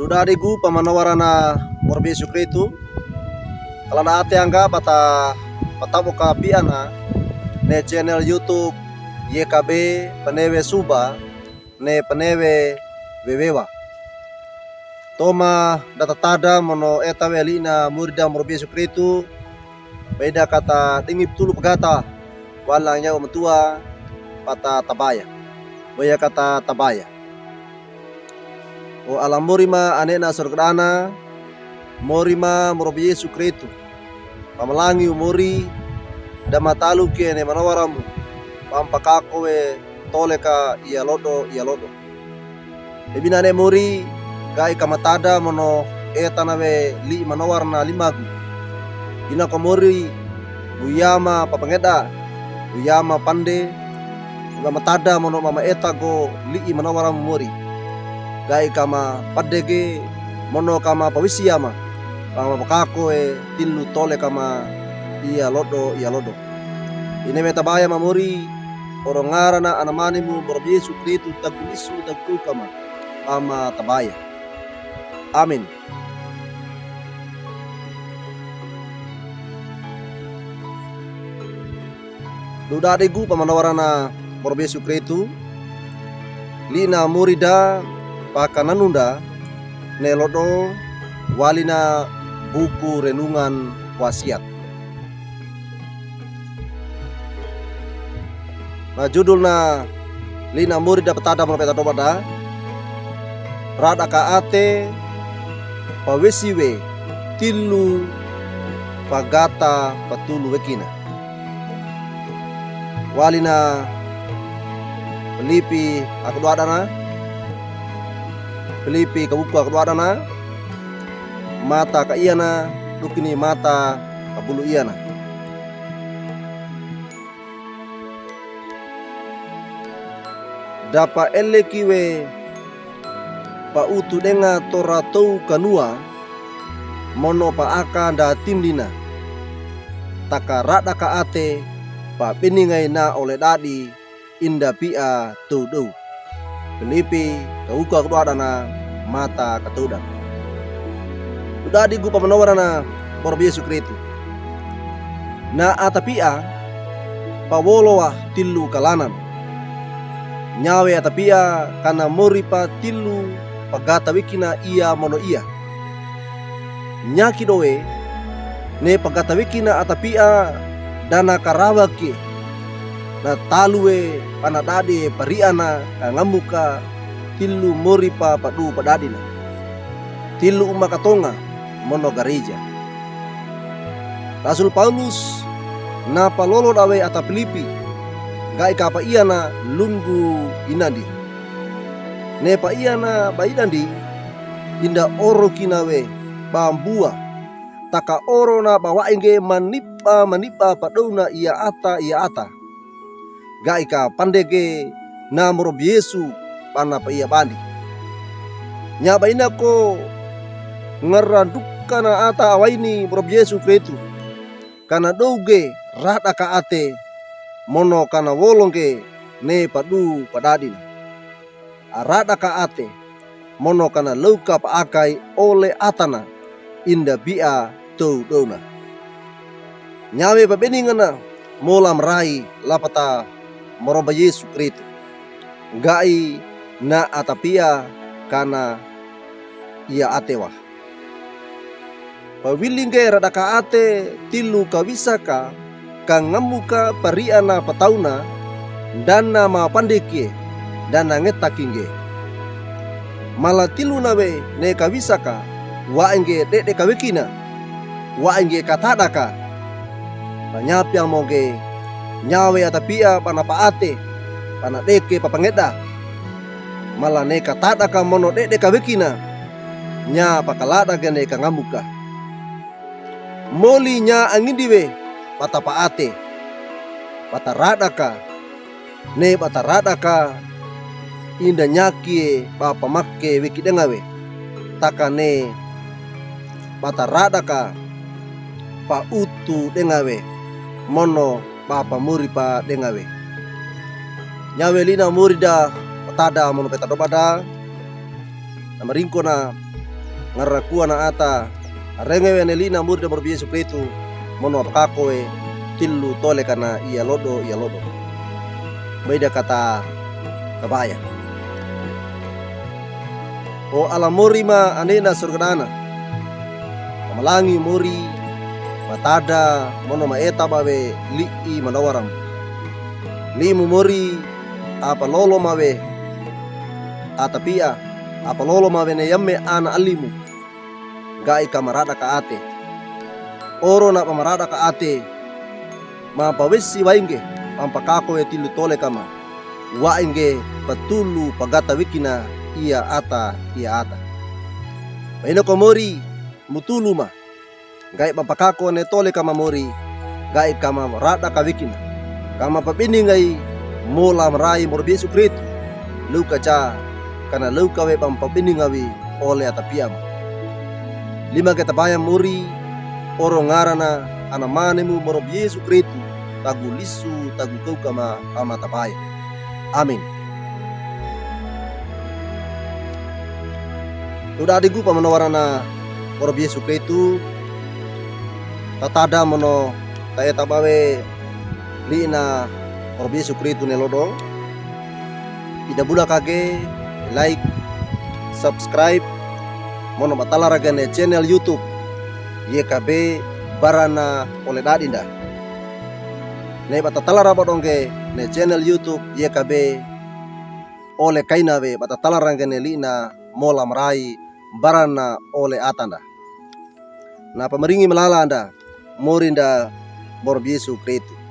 Dudadigu pamanawarana Morbi Sukritu kalana ate angga patamu kapiana ne channel YouTube YKB Penewe Suba ne Penewe Wewewa toma datatada mono etawe lina murida Morbi Sukritu beda kata tingip tulu pegata walangnya umatua pata tabaya boya kata tabaya o alam morima anena surgana morima Morbi Yesu Kristu pamalangi umuri damatalu ke ne manawaramu pampakako we toleka ia lodo ebina ne mori gai kamatada mono etanawe li manawarna limagu ina komori uyama papangeda uyama pande matada mono mama eta go li manawaramu mori gai kama padege mono kama pawisiyama pama pakako e tilu tole kama iya lodo ini meta baya mamuri orongarana anamanimu Morbi Yesu Kristu tagulisu tagu kama ama tabaya amin. Dudadigu pamanawarana Morbi Yesu Kristu lina murida pakananunda nelodo walina buku renungan wasiat. Nah judulna lina murida petada mono peta dobada rada kaate pawesiwe tilu pagata patulu wekina walina Filipi akeduadana Filipi kabuku akeduadana mata ka iyana dukini mata kabulu iyana dapa elekiwe pa utu denga toratou kanua mono pa aka da tindina taka rada ka ate pa peningai na oleh dadi inda pia tudu Filipi kauka keduadana mata katudan udadi gu pamanawarana Morbi Yesu Kristu na atapia pawoloa tilu kalanan nyawe atapia kana moripa tilu pagata wikina iya mono iya nyaki doe ne pagata wikina atapia dana karawake na talue panadade pariana kangamuka tilu moripa padu padadina tilu umakatonga mono gereja Rasul Paulus na palolo dawe ata Filipi gai kapa iyana lunggu inandi ne pa iyana baidandi inda oro kinawe bambua taka oro na bawa inge manipa padona iya ata gai ka pandege na Morbi Yesu pana pa iya bandi nyaba ina ko ngarandukana ata awaini Morbi Yesu Kristu kana douge rada ka ate mono kana wolongke ne padu padadin arada ka ate mono kana lauka pa akai ole atana inda bia tou dona nyawe pa beningana mola merai lapata Morbi Yesu Kristu gai na atapia kana ia atewa pawilinge rada ka ate tilu kawisaka kangamuka pariana patauna dana ma pandeke dana ngetakinge mala tilu nawe ne kawisaka wa enge dede kawekina wa enge katadaka panyapyang moge nyawe atapia pana paate pana deke papangeda mala ne katadaka mono dede kawekina nya pakalada gene kangamuka moli nya angindiwe pata paate pata radaka ne pata radaka inda nyaki papa make wiki dengawe taka ne pata radaka pa utu dengawe mono papa muripa dengawe nyawe lina murida patada mono peta dobada na maringko na ngarrakua na ata rengewe nelina murda Moro Yesu Kristu mono apakakoe tillu tole kana ia lodo beda kata kabaya o ala mori ma anena surgadana pamalangi mori matada mono maeta bawe li'i manawaram limu mori apa lolo mawe atapia apa lolo mawe ne yamme ana alimu gai kamarada ka ate oro na pamarada ka ate ma pawesi wainge pampakako e tilu tole kama wainge patulu pagata wikina ia ata paino komori mutulu ma gai pampakako ne tole kama mori gai kama rada ka wikina kama papini ngai mola marai Moro Yesu Kristu luka ca kana luka we pampapini ngawi ole atapiam lima kata bayam mori oro ngarana ana manemu Moro Yesu Kristu tagu lisu tagu kau kama ama tabaya amin. Udah adigu pamanawarana Moro Yesu Kristu tatada mono tae tabawe lina Moro Yesu Kristu nelodo ida bula kage like subscribe mono batalaraga ne channel YouTube YKB Barana oleh dadinda ne batatalara bodongge ne channel YouTube YKB oleh kainawe batatalaranga ne lina mola marai Barana oleh atanda na pameringi melala anda morinda Moro Yesu Kristu